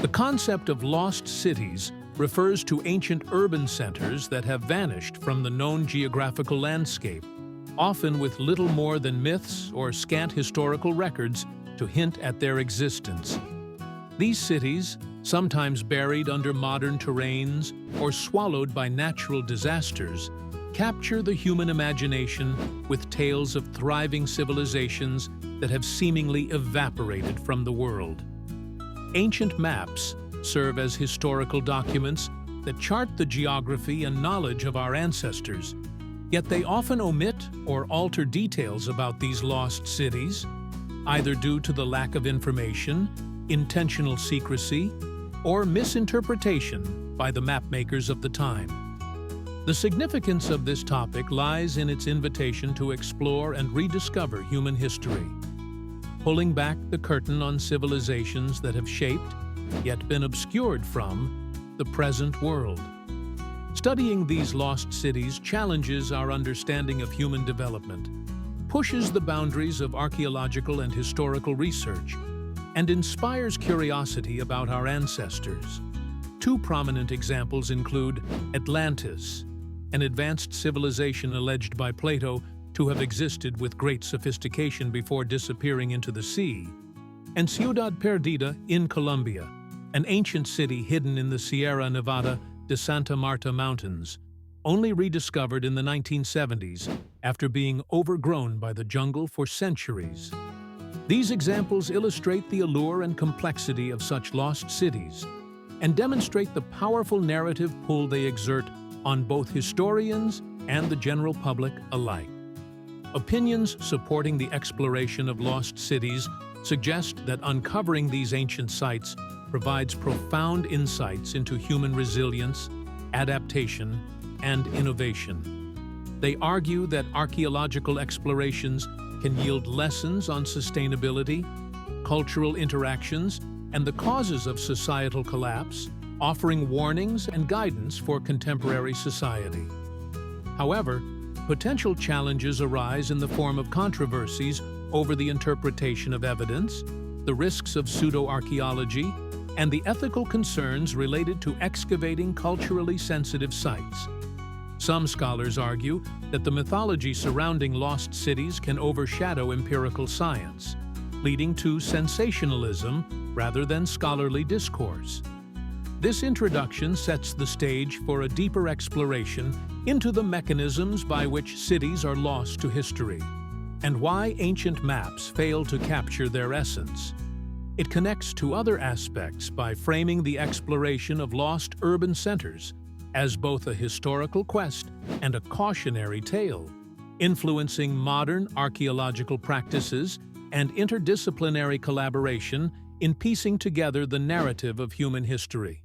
The concept of lost cities refers to ancient urban centers that have vanished from the known geographical landscape, often with little more than myths or scant historical records to hint at their existence. These cities, sometimes buried under modern terrains or swallowed by natural disasters, capture the human imagination with tales of thriving civilizations that have seemingly evaporated from the world. Ancient maps serve as historical documents that chart the geography and knowledge of our ancestors, yet they often omit or alter details about these lost cities, either due to the lack of information, intentional secrecy, or misinterpretation by the mapmakers of the time. The significance of this topic lies in its invitation to explore and rediscover human history, pulling back the curtain on civilizations that have shaped, yet been obscured from, the present world. Studying these lost cities challenges our understanding of human development, pushes the boundaries of archaeological and historical research, and inspires curiosity about our ancestors. Two prominent examples include Atlantis, an advanced civilization alleged by Plato to have existed with great sophistication before disappearing into the sea, and Ciudad Perdida in Colombia, an ancient city hidden in the Sierra Nevada de Santa Marta Mountains, only rediscovered in the 1970s after being overgrown by the jungle for centuries. These examples illustrate the allure and complexity of such lost cities and demonstrate the powerful narrative pull they exert on both historians and the general public alike. Opinions supporting the exploration of lost cities suggest that uncovering these ancient sites provides profound insights into human resilience, adaptation, and innovation. They argue that archaeological explorations can yield lessons on sustainability, cultural interactions, and the causes of societal collapse, offering warnings and guidance for contemporary society. However, potential challenges arise in the form of controversies over the interpretation of evidence, the risks of pseudo-archaeology, and the ethical concerns related to excavating culturally sensitive sites. Some scholars argue that the mythology surrounding lost cities can overshadow empirical science, leading to sensationalism rather than scholarly discourse. This introduction sets the stage for a deeper exploration into the mechanisms by which cities are lost to history, and why ancient maps fail to capture their essence. It connects to other aspects by framing the exploration of lost urban centers as both a historical quest and a cautionary tale, influencing modern archaeological practices and interdisciplinary collaboration in piecing together the narrative of human history.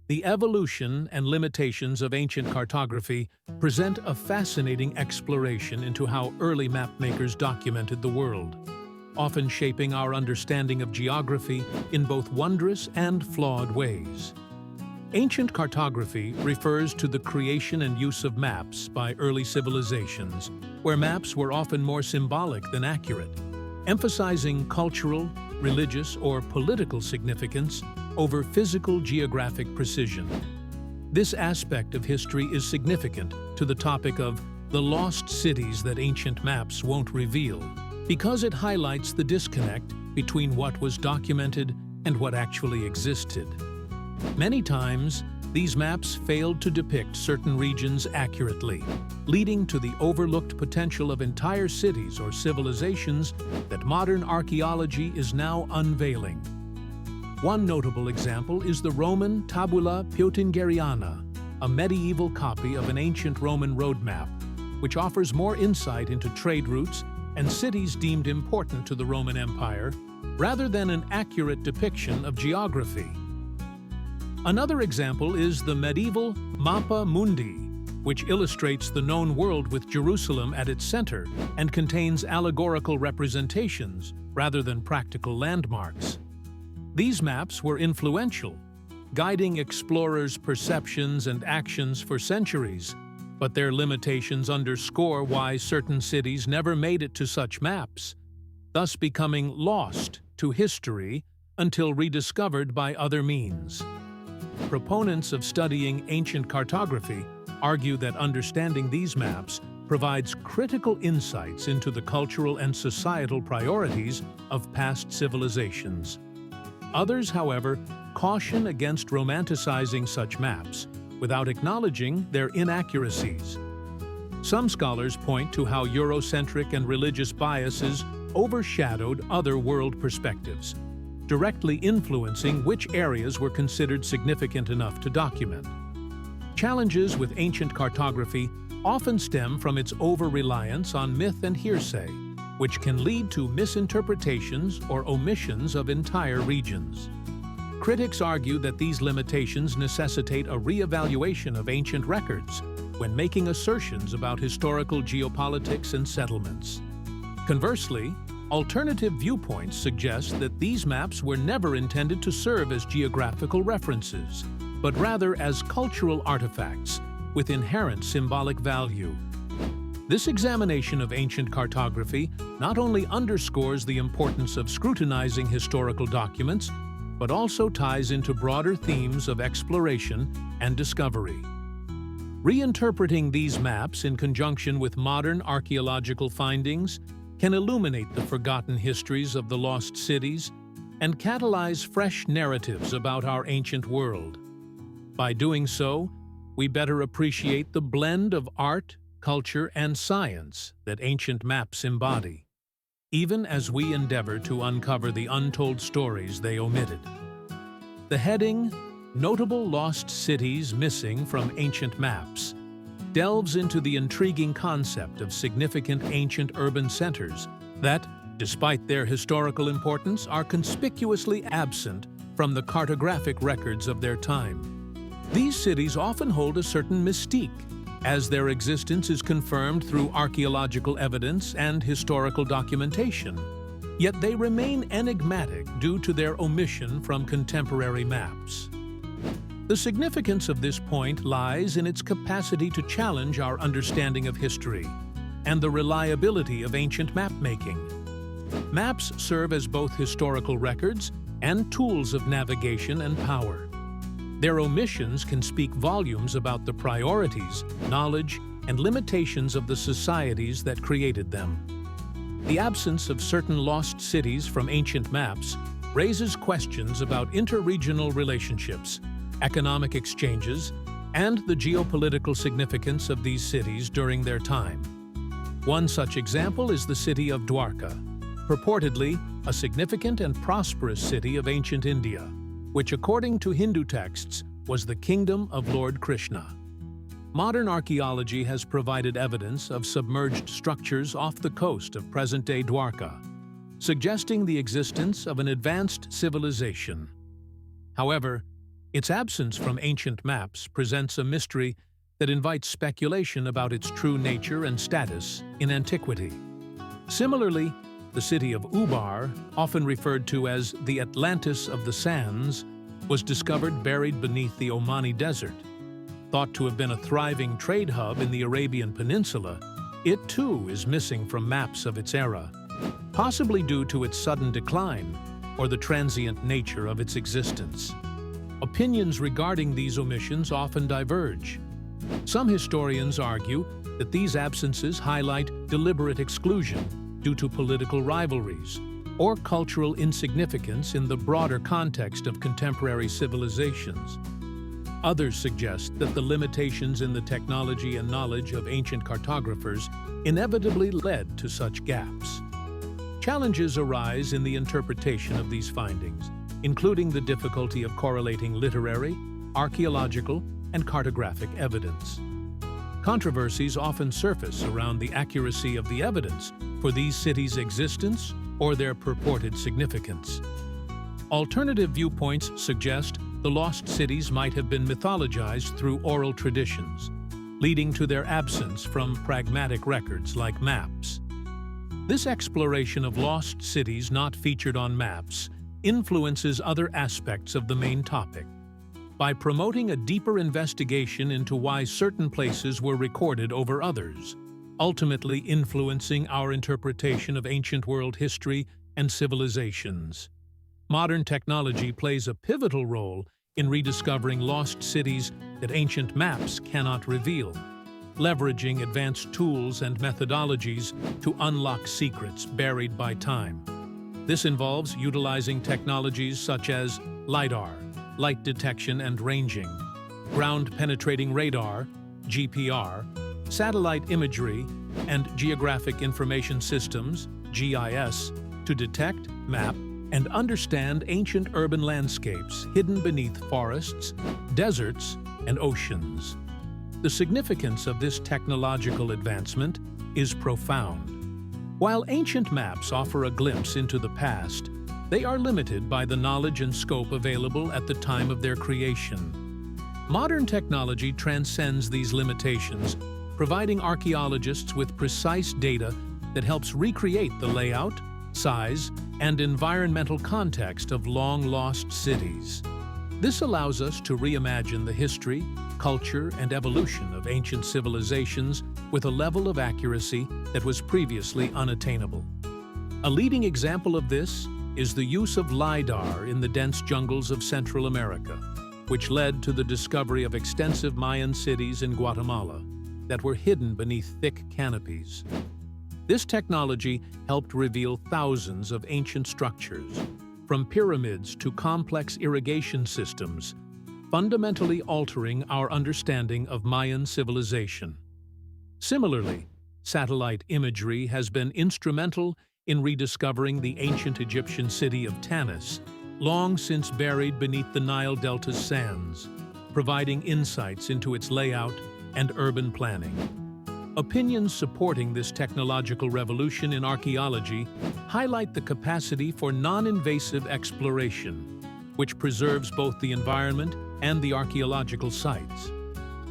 The evolution and limitations of ancient cartography present a fascinating exploration into how early mapmakers documented the world, often shaping our understanding of geography in both wondrous and flawed ways. Ancient cartography refers to the creation and use of maps by early civilizations, where maps were often more symbolic than accurate, emphasizing cultural, religious, or political significance over physical geographic precision. This aspect of history is significant to the topic of the lost cities that ancient maps won't reveal, because it highlights the disconnect between what was documented and what actually existed. Many times, these maps failed to depict certain regions accurately, leading to the overlooked potential of entire cities or civilizations that modern archaeology is now unveiling. One notable example is the Roman Tabula Peutingeriana, a medieval copy of an ancient Roman road map, which offers more insight into trade routes and cities deemed important to the Roman Empire, rather than an accurate depiction of geography. Another example is the medieval Mappa Mundi, which illustrates the known world with Jerusalem at its center and contains allegorical representations rather than practical landmarks. These maps were influential, guiding explorers' perceptions and actions for centuries, but their limitations underscore why certain cities never made it to such maps, thus becoming lost to history until rediscovered by other means. Proponents of studying ancient cartography argue that understanding these maps provides critical insights into the cultural and societal priorities of past civilizations. Others, however, caution against romanticizing such maps without acknowledging their inaccuracies. Some scholars point to how Eurocentric and religious biases overshadowed other world perspectives, directly influencing which areas were considered significant enough to document. Challenges with ancient cartography often stem from its over-reliance on myth and hearsay, which can lead to misinterpretations or omissions of entire regions. Critics argue that these limitations necessitate a re-evaluation of ancient records when making assertions about historical geopolitics and settlements. Conversely, alternative viewpoints suggest that these maps were never intended to serve as geographical references, but rather as cultural artifacts with inherent symbolic value. This examination of ancient cartography not only underscores the importance of scrutinizing historical documents, but also ties into broader themes of exploration and discovery. Reinterpreting these maps in conjunction with modern archaeological findings can illuminate the forgotten histories of the lost cities and catalyze fresh narratives about our ancient world. By doing so, we better appreciate the blend of art, culture, and science that ancient maps embody, even as we endeavor to uncover the untold stories they omitted. The heading, "Notable Lost Cities Missing from Ancient Maps," delves into the intriguing concept of significant ancient urban centers that, despite their historical importance, are conspicuously absent from the cartographic records of their time. These cities often hold a certain mystique, as their existence is confirmed through archaeological evidence and historical documentation. Yet they remain enigmatic due to their omission from contemporary maps. The significance of this point lies in its capacity to challenge our understanding of history and the reliability of ancient map-making. Maps serve as both historical records and tools of navigation and power. Their omissions can speak volumes about the priorities, knowledge, and limitations of the societies that created them. The absence of certain lost cities from ancient maps raises questions about interregional relationships, economic exchanges, and the geopolitical significance of these cities during their time. One such example is the city of Dwarka, purportedly a significant and prosperous city of ancient India, which according to Hindu texts was the kingdom of Lord Krishna. Modern archaeology has provided evidence of submerged structures off the coast of present-day Dwarka, suggesting the existence of an advanced civilization. However, its absence from ancient maps presents a mystery that invites speculation about its true nature and status in antiquity. Similarly, the city of Ubar, often referred to as the Atlantis of the Sands, was discovered buried beneath the Omani Desert. Thought to have been a thriving trade hub in the Arabian Peninsula, it too is missing from maps of its era, possibly due to its sudden decline or the transient nature of its existence. Opinions regarding these omissions often diverge. Some historians argue that these absences highlight deliberate exclusion due to political rivalries or cultural insignificance in the broader context of contemporary civilizations. Others suggest that the limitations in the technology and knowledge of ancient cartographers inevitably led to such gaps. Challenges arise in the interpretation of these findings, including the difficulty of correlating literary, archaeological, and cartographic evidence. Controversies often surface around the accuracy of the evidence for these cities' existence or their purported significance. Alternative viewpoints suggest the lost cities might have been mythologized through oral traditions, leading to their absence from pragmatic records like maps. This exploration of lost cities not featured on maps influences other aspects of the main topic by promoting a deeper investigation into why certain places were recorded over others, ultimately influencing our interpretation of ancient world history and civilizations. Modern technology plays a pivotal role in rediscovering lost cities that ancient maps cannot reveal, leveraging advanced tools and methodologies to unlock secrets buried by time. This involves utilizing technologies such as LiDAR, light detection and ranging, ground-penetrating radar, GPR, satellite imagery, and geographic information systems, GIS, to detect, map, and understand ancient urban landscapes hidden beneath forests, deserts, and oceans. The significance of this technological advancement is profound. While ancient maps offer a glimpse into the past, they are limited by the knowledge and scope available at the time of their creation. Modern technology transcends these limitations, providing archaeologists with precise data that helps recreate the layout, size, and environmental context of long-lost cities. This allows us to reimagine the history, culture, and evolution of ancient civilizations with a level of accuracy that was previously unattainable. A leading example of this is the use of LiDAR in the dense jungles of Central America, which led to the discovery of extensive Mayan cities in Guatemala that were hidden beneath thick canopies. This technology helped reveal thousands of ancient structures, from pyramids to complex irrigation systems, fundamentally altering our understanding of Mayan civilization. Similarly, satellite imagery has been instrumental in rediscovering the ancient Egyptian city of Tanis, long since buried beneath the Nile Delta's sands, providing insights into its layout and urban planning. Opinions supporting this technological revolution in archaeology highlight the capacity for non-invasive exploration, which preserves both the environment and the archaeological sites.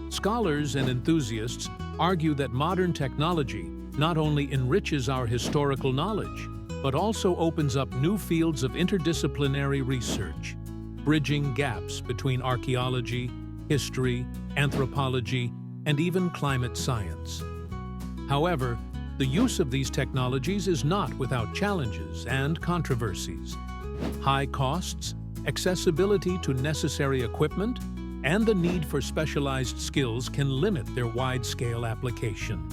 Scholars and enthusiasts argue that modern technology not only enriches our historical knowledge, but also opens up new fields of interdisciplinary research, bridging gaps between archaeology, history, anthropology, and even climate science. However, the use of these technologies is not without challenges and controversies. High costs, accessibility to necessary equipment, and the need for specialized skills can limit their wide-scale application.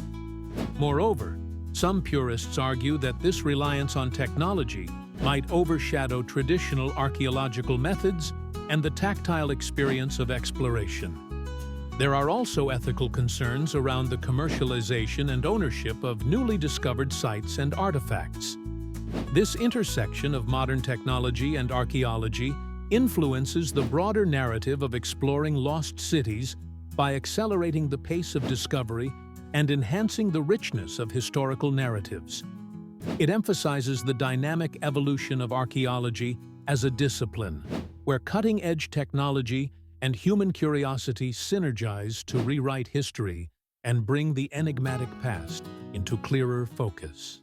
Moreover, some purists argue that this reliance on technology might overshadow traditional archaeological methods and the tactile experience of exploration. There are also ethical concerns around the commercialization and ownership of newly discovered sites and artifacts. This intersection of modern technology and archaeology influences the broader narrative of exploring lost cities by accelerating the pace of discovery and enhancing the richness of historical narratives. It emphasizes the dynamic evolution of archaeology as a discipline, where cutting-edge technology and human curiosity synergize to rewrite history and bring the enigmatic past into clearer focus.